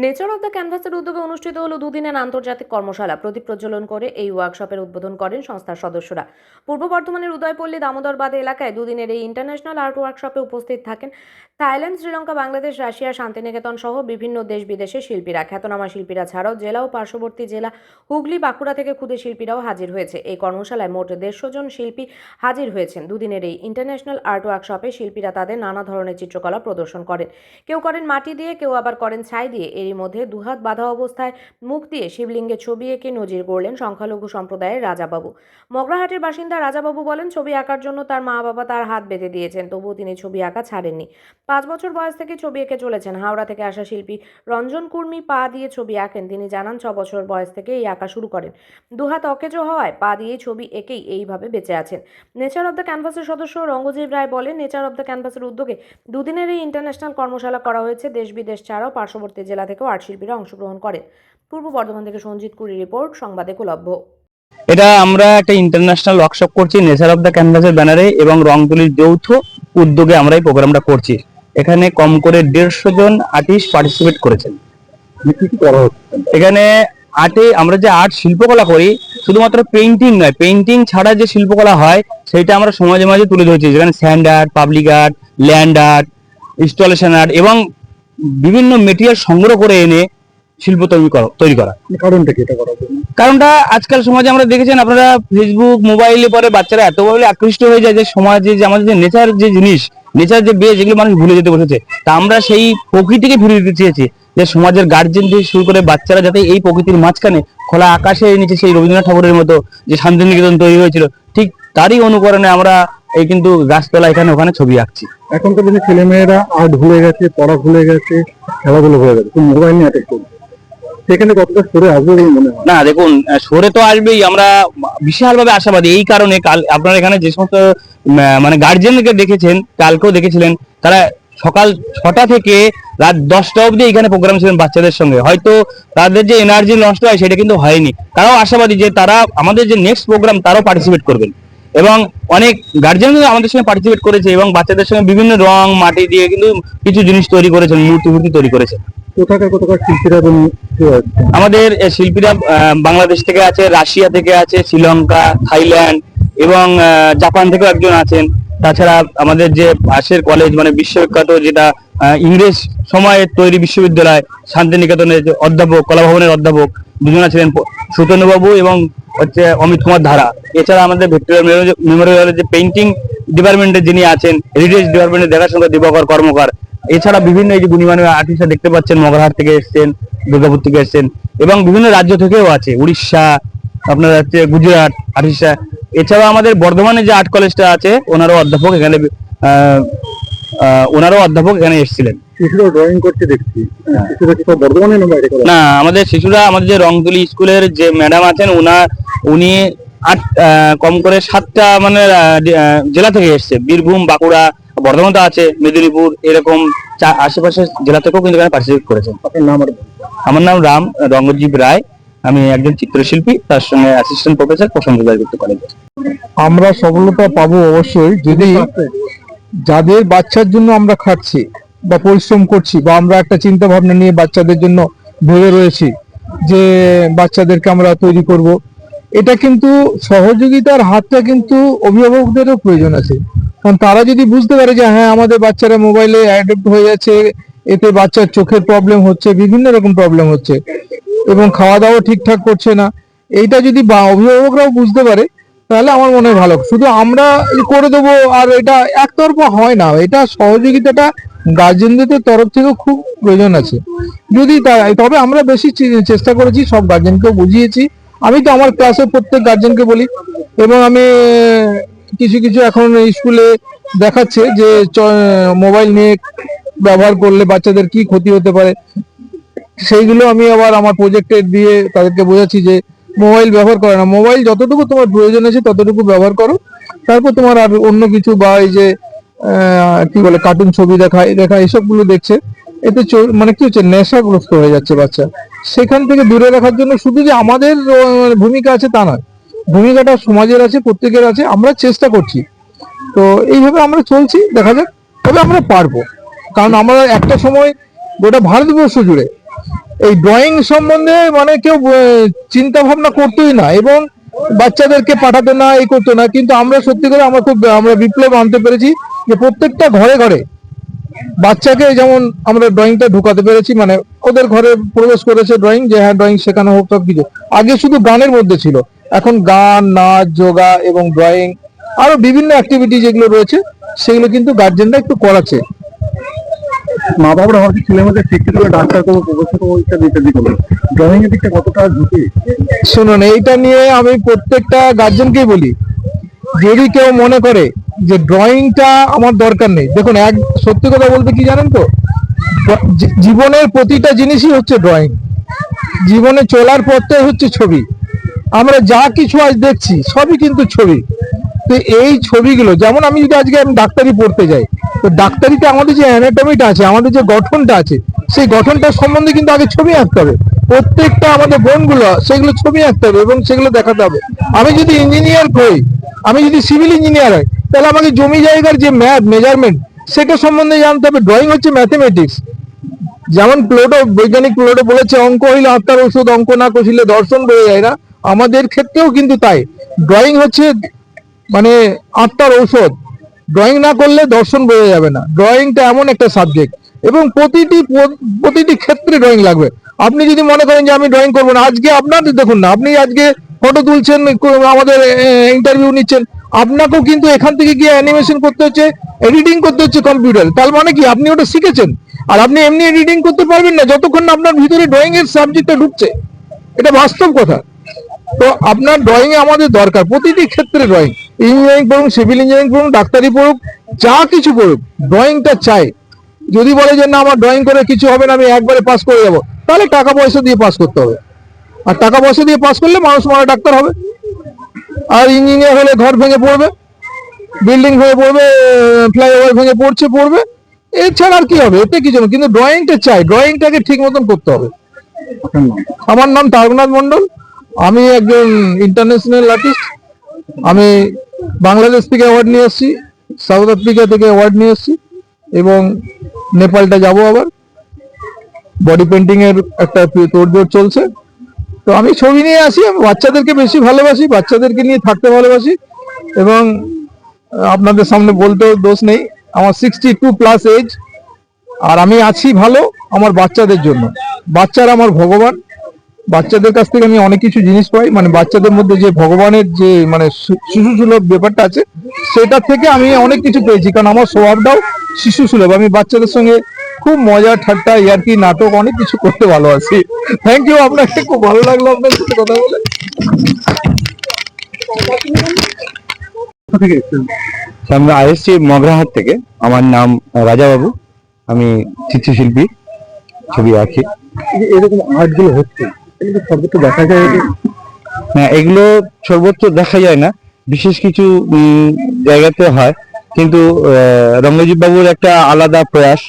Nature of the ক্যানভাসের উদ্যোগে অনুষ্ঠিত হলো দুদিনের আন্তর্জাতিক কর্মশালা। প্রদীপ প্রজ্বলন করে এই ওয়ার্কশপের উদ্বোধন করেন সংস্থার সদস্যরা। পূর্ব বর্ধমানের উদয়পল্লী দামোদরবাদ এলাকায় দুদিনের এই ইন্টারন্যাশনাল আর্ট ওয়ার্কশপে উপস্থিত থাকেন থাইল্যান্ড, শ্রীলঙ্কা, বাংলাদেশ, রাশিয়া, শান্তিনিকেতন সহ বিভিন্ন দেশ বিদেশের শিল্পীরা। খ্যাতনামা শিল্পীরা ছাড়াও জেলা ও পার্শ্ববর্তী জেলা হুগলি, বাঁকুড়া থেকে ক্ষুদে শিল্পীরাও হাজির হয়েছে। এই কর্মশালায় মোট 150 জন শিল্পী হাজির হয়েছেন। দুদিনের এই ইন্টারন্যাশনাল আর্ট ওয়ার্কশপে শিল্পীরা তাদের নানা ধরনের চিত্রকলা প্রদর্শন করেন। কেউ করেন মাটি দিয়ে, কেউ আবার করেন ছাই দিয়ে। এরই মধ্যে দুহাত বাঁধা অবস্থায় মুখ দিয়ে শিবলিঙ্গের ছবি এঁকে নজির গড়লেন সংখ্যালঘু সম্প্রদায়ের রাজাবাবু। মগরাহাটের বাসিন্দা রাজাবাবু বলেন, ছবি আঁকার জন্য তার মা বাবা তার হাত বেঁধে দিয়েছেন, তবুও তিনি ছবি আঁকা ছাড়েননি। 5 বছর বয়স থেকে ছবি এঁকে চলেছেন। হাওড়া থেকে আসা শিল্পী রঞ্জন কুর্মী পা দিয়ে ছবি আঁকেন। তিনি জানান, 6 বছর বয়স থেকে এই আঁকা শুরু করেন। দুহাত অকেজো হওয়ায় পা দিয়ে ছবি এঁকেই এইভাবে বেঁচে আছেন। নেচার অব দ্য ক্যানভাসের সদস্য রঙ্গজীব রায় বলেন, নেচার অব দ্য ক্যানভাসের উদ্যোগে দুদিনের এই ইন্টারন্যাশনাল কর্মশালা করা হয়েছে। দেশ বিদেশ ছাড়াও পার্শ্ববর্তী জেলা থেকেও আর্ট শিল্পীরা অংশগ্রহণ করেন। পূর্ব বর্ধমান থেকে সঞ্জিত কুড়ি রিপোর্ট, সংবাদ একলব্য। এটা আমরা একটা ইন্টারন্যাশনাল ওয়ার্কশপ করছি নেচার অফ দ্য ক্যানভাসের ব্যানারে এবং রংতুলির যৌথ উদ্যোগে আমরা এই প্রোগ্রামটা করছি। এখানে কম করে 150 জন আর্টিস্ট পার্টিসিপেট করেছেন। এখানে আর্টে আমরা যে আর্ট শিল্পকলা করি, শুধুমাত্র পেইন্টিং নয়, পেইন্টিং ছাড়া যে শিল্পকলা হয় সেটা আমরা সমাজে মাঝে তুলে ধরছি। যেখানে sand art, public art, land art, installation art এবং বিভিন্ন মেটেরিয়াল সংগ্রহ করে এনে শিল্প তৈরি করা। কারণটা কি? কারণটা আজকাল সমাজে আমরা দেখেছেন আপনারা, ফেসবুক, মোবাইলে পরে বাচ্চারা এতভাবে আকৃষ্ট হয়ে যায় যে সমাজে যে আমাদের যে নেচার যে জিনিস, নেচার যে বেশ, যেগুলো মানুষ ভুলে যেতে বসেছে। তা আমরা সেই প্রকৃতিকে ফিরে দিতে চেয়েছি, যে সমাজের গার্জেন থেকে শুরু করে বাচ্চারা যাতে এই প্রকৃতির মাঝখানে খোলা আকাশের নিচে সেই রবীন্দ্রনাথ ঠাকুরের মতো যে শান্তিনিকেতন তৈরি হয়েছিল, ঠিক তারই অনুকরণে আমরা এই কিন্তু গাছতলা এখানে ওখানে ছবি আঁকছি। এখনকার দিনে ছেলেমেয়েরা আর্ট ভুলে গেছে, পড়া ভুলে গেছে, খেলাধুলো ভুলে গেছে, মোবাইল নিয়ে অ্যাটাক করছে। সেখানে কতটা সরে আসবে বলে মনে হয়? না, দেখুন, সরে তো আসবেই। আমরা বিশালভাবে আশাবাদী। এই কারণে কাল আপনারা এখানে যে সমস্ত মানে গার্জেনকে দেখেছেন, কালকেও দেখেছিলেন, তারা সকাল 6টা থেকে রাত 10টা অবধি এখানে প্রোগ্রাম ছিলেন বাচ্চাদের সঙ্গে। হয়তো তাদের যে এনার্জি নষ্ট হয় সেটা কিন্তু হয়নি। তারাও আশাবাদী যে তারা আমাদের যে নেক্সট প্রোগ্রাম তারাও পার্টিসিপেট করবেন। এবং অনেক গার্জেন আমাদের সঙ্গে পার্টিসিপেট করেছে এবং বাচ্চাদের সঙ্গে বিভিন্ন রং মাটি দিয়ে কিন্তু কিছু জিনিস তৈরি করেছেন, মূর্তি তৈরি করেছে। কোথাকার শিল্পীরা আমাদের শিল্পীরা বাংলাদেশ থেকে আছে, রাশিয়া থেকে আছে, শ্রীলঙ্কা, থাইল্যান্ড এবং জাপান থেকেও একজন আছেন। তাছাড়া আমাদের যে পাশের কলেজ, মানে বিশ্ববিখ্যাত যেটা ইংরেজ সময়ে তৈরি বিশ্ববিদ্যালয় শান্তিনিকেতনের অধ্যাপক, কলাভবনের অধ্যাপক দুজনা ছিলেন, সুতনুবাবু এবং হচ্ছে অমিত কুমার ধারা। এছাড়া আমাদের ভিক্টোরিয়া মেমোরিয়ালের যে পেইন্টিং ডিপার্টমেন্টে যিনি আছেন, হেরিটেজ ডিপার্টমেন্টের দেখাশোনা দিবাকর কর্মকার। এছাড়া বিভিন্ন এই যে গুণীমানী আর্টিস্টরা দেখতে পাচ্ছেন, মগরাহাট থেকে এসছেন, দুর্গাপুর থেকে এসছেন এবং বিভিন্ন রাজ্য থেকেও আছে, উড়িষ্যা, আপনার হচ্ছে গুজরাট আর্টিস্টরা। এছাড়াও আমাদের বর্ধমানে যে আর্ট কলেজটা আছে, ওনারাও অধ্যাপক এখানে এসেছিলেন। শিশুরা ড্রয়িং করতে দেখছি, শিশুরা কি সব বর্ধমানে না বাইরে? না, আমাদের শিশুরা, আমাদের যে রংতুলি স্কুলের যে ম্যাডাম আছেন, উনি কম করে 7টা মানে জেলা থেকে এসছে। বীরভূম, বাঁকুড়া, বর্ধমান তো আছে, মেদিনীপুর, এরকম আশেপাশের জেলা থেকেও কিন্তু এখানে পার্টিসিপেট করেছেন। আমার নাম রঙ্গজীব রায়। আমি একজন চিত্রশিল্পী, তার সঙ্গে অ্যাসিস্ট্যান্ট প্রফেসর প্রশান্ত দাশগুপ্ত কলেজে। আমরা সফলতা পাবো অবশ্যই যদি যাদের বাচ্চার জন্য আমরা খাটছি বা পরিশ্রম করছি, বা আমরা একটা চিন্তা ভাবনা নিয়ে বাচ্চাদের জন্য ভেবে রয়েছি যে বাচ্চাদেরকে আমরা তৈরি করব, এটা কিন্তু সহযোগিতার হাতটা কিন্তু অভিভাবকদেরও প্রয়োজন আছে। কারণ তারা যদি বুঝতে পারে যে হ্যাঁ, আমাদের বাচ্চারা মোবাইলে অ্যাডাপ্ট হয়ে যাচ্ছে, এতে বাচ্চার চোখের প্রবলেম হচ্ছে, বিভিন্ন রকম প্রবলেম হচ্ছে এবং খাওয়া দাওয়া ঠিকঠাক করছে না, এইটা যদি অভিভাবকরাও বুঝতে পারে, তাহলে আমার মনে হয় ভালো। শুধু আমরা করে দেবো আর এটা একতরফা হয় না, এটা সহযোগিতাটা গার্জেনদের তরফ থেকেও খুব প্রয়োজন আছে। যদি তবে আমরা বেশি চেষ্টা করেছি, সব গার্জেনকেও বুঝিয়েছি। আমি তো আমার ক্লাসে প্রত্যেক গার্জেনকে বলি, এবং আমি কিছু কিছু এখন স্কুলে দেখাচ্ছে যে মোবাইল নিয়ে ব্যবহার করলে বাচ্চাদের কি ক্ষতি হতে পারে, সেইগুলো আমি আবার আমার প্রজেক্টে দিয়ে তাদেরকে বোঝাচ্ছি যে মোবাইল ব্যবহার করে না, মোবাইল যতটুকু তোমার প্রয়োজন আছে ততটুকু ব্যবহার করো, তারপর তোমার আর অন্য কিছু বা এই যে কি বলে কার্টুন ছবি দেখা এইসবগুলো দেখছে, এতে মানে কি হচ্ছে, নেশাগ্রস্ত হয়ে যাচ্ছে বাচ্চা। সেখান থেকে দূরে রাখার জন্য শুধু যে আমাদের ভূমিকা আছে তা নয়, ভূমিকাটা সমাজের আছে, প্রত্যেকের আছে। আমরা চেষ্টা করছি, তো এইভাবে আমরা চলছি, দেখা যাক। তবে আমরা পারবো, কারণ আমরা একটা সময় গোটা ভারতবর্ষ জুড়ে এই ড্রয়িং সম্বন্ধে মানে কেউ চিন্তা ভাবনা করতোই না, এবং বাচ্চাদেরকে পাঠাতো না, এই করতো না। কিন্তু আমরা সত্যি করে আমরা বিপ্লব আনতে পেরেছি যে প্রত্যেকটা ঘরে ঘরে বাচ্চাকে যেমন আমরা ড্রয়িংটা ঢুকাতে পেরেছি, মানে ওদের ঘরে প্রবেশ করেছে ড্রয়িং, যে হ্যাঁ ড্রয়িং শেখানো হোক সব কিছু। আগে শুধু গানের মধ্যে ছিল, এখন গান, নাচ, যোগা এবং ড্রয়িং আরো বিভিন্ন অ্যাক্টিভিটি যেগুলো রয়েছে সেগুলো কিন্তু গার্জেনরা একটু করাচ্ছে। মা বাবারা হয়তো ছেলের মধ্যে শিক্ষিত করে ডাক্তার করবো, প্রফেসর করবো, ইত্যাদি করবো, ড্রয়িং এর দিকটা কতটা ঝুঁকি? শুনুন, এইটা নিয়ে আমি প্রত্যেকটা গার্জেনকেই বলি, যদি কেউ মনে করে যে ড্রয়িংটা আমার দরকার নেই, দেখুন সত্যি কথা বলতে কি জানেন তো, জীবনের প্রতিটা জিনিসই হচ্ছে ড্রয়িং। জীবনে চলার পথটাই হচ্ছে ছবি। আমরা যা কিছু আজ দেখছি সবই কিন্তু ছবি। তো এই ছবিগুলো, যেমন আমি যদি আজকে ডাক্তারি পড়তে যাই, তো ডাক্তারিতে আমাদের যে অ্যানাটমিটা আছে, আমাদের যে গঠনটা আছে, সেই গঠনটা সম্বন্ধে কিন্তু আগে ছবি আঁকতে হবে। প্রত্যেকটা আমাদের বোনগুলো সেগুলো ছবি আঁকতে হবে এবং সেগুলো দেখাতে হবে। আমি যদি ইঞ্জিনিয়ার হই, আমি যদি সিভিল ইঞ্জিনিয়ার হয়, তাহলে আমাকে জমি জায়গার যে মেজারমেন্ট সেটা সম্বন্ধে জানতে হবে। ড্রয়িং হচ্ছে ম্যাথমেটিক্স। যেমন বৈজ্ঞানিক প্লেটো বলেছে, অঙ্ক হইলে আত্মার ওষুধ, অঙ্ক না কষিলে দর্শন বয়ে যায় না। আমাদের ক্ষেত্রেও কিন্তু তাই, ড্রয়িং হচ্ছে মানে আত্মার ঔষধ। ড্রয়িং না করলে দর্শন বোঝা যাবে না। ড্রয়িংটা এমন একটা সাবজেক্ট, এবং প্রতিটি ক্ষেত্রে ড্রয়িং লাগবে। আপনি যদি মনে করেন যে আমি ড্রয়িং করবো না, আজকে আপনার দেখুন না, আপনি আজকে ফটো তুলছেন, আমাদের ইন্টারভিউ নিচ্ছেন, আপনাকেও কিন্তু এখান থেকে গিয়ে অ্যানিমেশন করতে হচ্ছে, এডিটিং করতে হচ্ছে কম্পিউটার। তার মানে কি আপনি ওটা শিখেছেন। আর আপনি এমনি এডিটিং করতে পারবেন না যতক্ষণ না আপনার ভিতরে ড্রয়িং এর সাবজেক্টটা ঢুকছে। এটা বাস্তব কথা। তো আপনার ড্রয়িং এ আমাদের দরকার, প্রতিটি ক্ষেত্রে ড্রয়িং। ইঞ্জিনিয়ারিং পড়ুন, সিভিল ইঞ্জিনিয়ারিং পড়ুন, ডাক্তারি পড়ুক, যা কিছু পড়ুক, ড্রয়িংটা চাই। যদি বলে যে না আমার ড্রয়িং করে কিছু হবে না, আমি একবারে পাস করে যাবো, তাহলে টাকা পয়সা দিয়ে পাস করতে হবে। আর টাকা পয়সা দিয়ে পাস করলে মানুষ মারা ডাক্তার হবে। আর ইঞ্জিনিয়ার হলে ঘর ভেঙে পড়বে, বিল্ডিং ভেঙে পড়বে, ফ্লাইওভার ভেঙে পড়বে। এছাড়া আর কি হবে? এতে কিছু না। কিন্তু ড্রয়িংটা চাই, ড্রয়িংটাকে ঠিক মতন করতে হবে। আমার নাম তারকনাথ মন্ডল। আমি একজন ইন্টারন্যাশনাল আর্টিস্ট। আমি বাংলাদেশ থেকে অ্যাওয়ার্ড নিয়ে এসেছি, সাউথ আফ্রিকা থেকে অ্যাওয়ার্ড নিয়ে এসেছি, এবং নেপালটা যাব আবার। বডি পেন্টিং এর একটা তোড়জোড় চলছে। তো আমি ছবি নিয়ে আসি, আমি বাচ্চাদেরকে বেশি ভালোবাসি, বাচ্চাদেরকে নিয়ে থাকতে ভালোবাসি, এবং আপনাদের সামনে বলতেও দোষ নেই, আমার 62+ এজ। আর আমি আছি ভালো আমার বাচ্চাদের জন্য। বাচ্চারা আমার ভগবান। বাচ্চাদের কাছ থেকে আমি অনেক কিছু জিনিস পাই, মানে বাচ্চাদের মধ্যে যে ভগবানের যে মানে শিশু সুলভ ব্যাপারটা আছে, সেটা থেকে আমি অনেক কিছু পেয়েছি। কারণ আমার স্বভাবটাও শিশু সুলভ। আমি বাচ্চাদের সঙ্গে খুব মজা, ঠাট্টা, ইয়ার্কি, নাটক অনেক কিছু করতে ভালোবাসি। থ্যাংক ইউ, আপনাকে খুব ভালো লাগলো আপনার সাথে কথা বলে। আমরা আসছি মগরাহাট থেকে। আমার নাম রাজা বাবু, আমি চিত্রশিল্পী, ছবি আঁকি। এরকম আর্ট গুলো হচ্ছে, এগুলো সর্বত্র দেখা যায়? না, এগুলো সর্বত্র দেখা যায় না, বিশেষ কিছু জায়গাতে হয়। কিন্তু রঙ্গজিৎ বাবুর একটা আলাদা প্রয়াস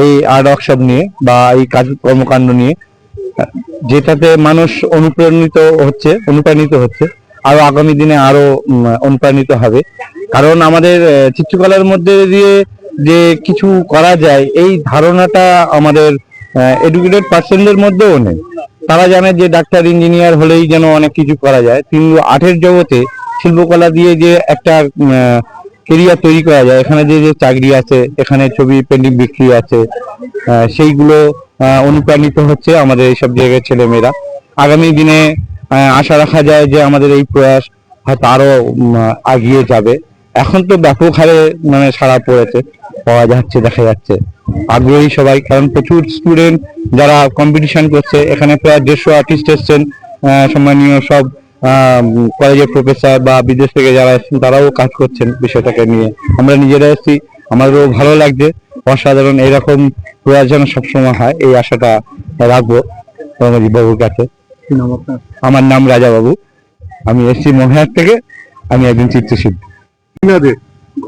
এই আর্ট ওয়ার্কশপ নিয়ে বা এই কাজ কর্মকাণ্ড নিয়ে, যেটাতে মানুষ অনুপ্রাণিত হচ্ছে, আরো আগামী দিনে আরো অনুপ্রাণিত হবে। কারণ আমাদের চিত্রকলার মধ্যে দিয়ে যে কিছু করা যায়, এই ধারণাটা আমাদের এডুকেটেড পার্সনদের মধ্যেও নেই। তারা জানে যে ডাক্তার, ইঞ্জিনিয়ার হলেই যেন অনেক কিছু করা যায়, কিন্তু আর্টের জগতে শিল্পকলা দিয়ে যে একটা কেরিয়ার তৈরি করা যায়, এখানে যে যে চাকরি আছে, এখানে ছবি পেন্টিং বিক্রি আছে, সেইগুলো অনুপ্রাণিত হচ্ছে আমাদের এইসব জায়গায় ছেলেমেয়েরা। আগামী দিনে আশা রাখা যায় যে আমাদের এই প্রয়াস হয়তো আরো এগিয়ে যাবে। এখন তো ব্যাপক হারে মানে সাড়া পড়েছে, পাওয়া যাচ্ছে, দেখা যাচ্ছে আগ্রহী সবাই। কারণ প্রচুর স্টুডেন্ট যারা কম্পিটিশন করছে, এখানে প্রায় 150 আর্টিস্ট এসছেন, সম্মানীয় সব কলেজের প্রফেসর বা বিদেশ থেকে যারা এসছেন, তারাও কাজ করছেন বিষয়টাকে নিয়ে। আমরা নিজেরা এসেছি, আমাদেরও ভালো লাগছে। অসাধারণ এরকম প্রয়াস যেন সবসময় হয়, এই আশাটা রাখবো রঙ্গজিৎ বাবুর কাছে। আমার নাম রাজা বাবু, আমি এসেছি মহাট থেকে, আমি একজন চিত্রশিল্পী।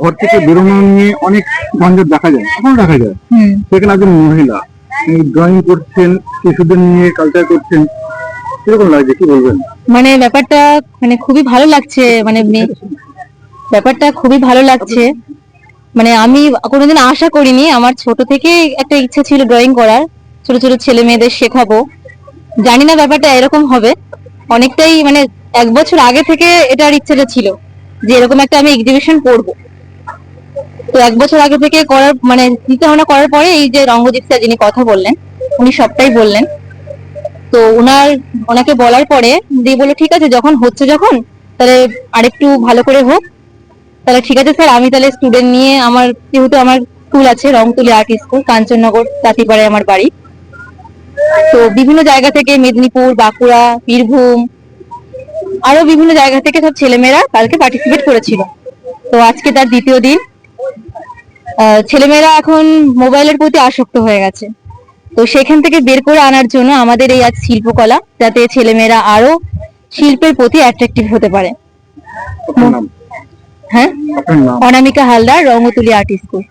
ঘর থেকে বেরোনো নিয়ে অনেক ঝঞ্ঝট দেখা যায়, এখনো দেখা যায়। সেখানে একজন মহিলা ড্রয়িং করছেন, শিশুদের নিয়ে কালচার করছেন, কিরকম লাগছে, কি বলবেন? মানে ব্যাপারটা মানে খুবই ভালো লাগছে, মানে ব্যাপারটা খুবই ভালো লাগছে। মানে আমি কোনোদিন আশা করিনি, আমার ছোট থেকে একটা ইচ্ছা ছিল ড্রয়িং করার, ছোট ছোট ছেলে মেয়েদের শেখাবো। জানি না ব্যাপারটা এরকম হবে, অনেকটাই মানে 1 বছর আগে থেকে এটার ইচ্ছেটা ছিল যে এরকম একটা আমি এক্সিবিশন করব। তো 1 বছর আগে থেকে করার মানে চিন্তা ভাবনা করার পরে এই যে রঙ্গজিৎ স্যার যিনি কথা বললেন, উনি সবটাই বললেন। তো ওনাকে বলার পরে দিয়ে বললো ঠিক আছে, যখন হচ্ছে যখন তাহলে আরেকটু ভালো করে হোক। তাহলে ঠিক আছে স্যার, আমি তাহলে স্টুডেন্ট নিয়ে, আমার যেহেতু আমার স্কুল আছে রংতুলি আর্ট স্কুল, কাঞ্চননগর তাঁতিপাড়ায় আমার বাড়ি, তো বিভিন্ন জায়গা থেকে মেদিনীপুর, বাঁকুড়া, বীরভূম, আরো বিভিন্ন জায়গা থেকে সব ছেলেমেয়েরা কালকে পার্টিসিপেট করেছিল। তো আজকে তার দ্বিতীয় দিন। ছেলেমেয়েরা এখন মোবাইলের প্রতি আসক্ত হয়ে গেছে, তো সেখান থেকে বের করে আনার জন্য আমাদের এই আজ শিল্পকলা, যাতে ছেলেমেয়েরা আরো শিল্পের প্রতি অ্যাট্রাকটিভ হতে পারে। আপনার নাম? হ্যাঁ, আপনার নাম? অনামিকা হালদার, রঙ্গতুলি আর্ট স্কুল।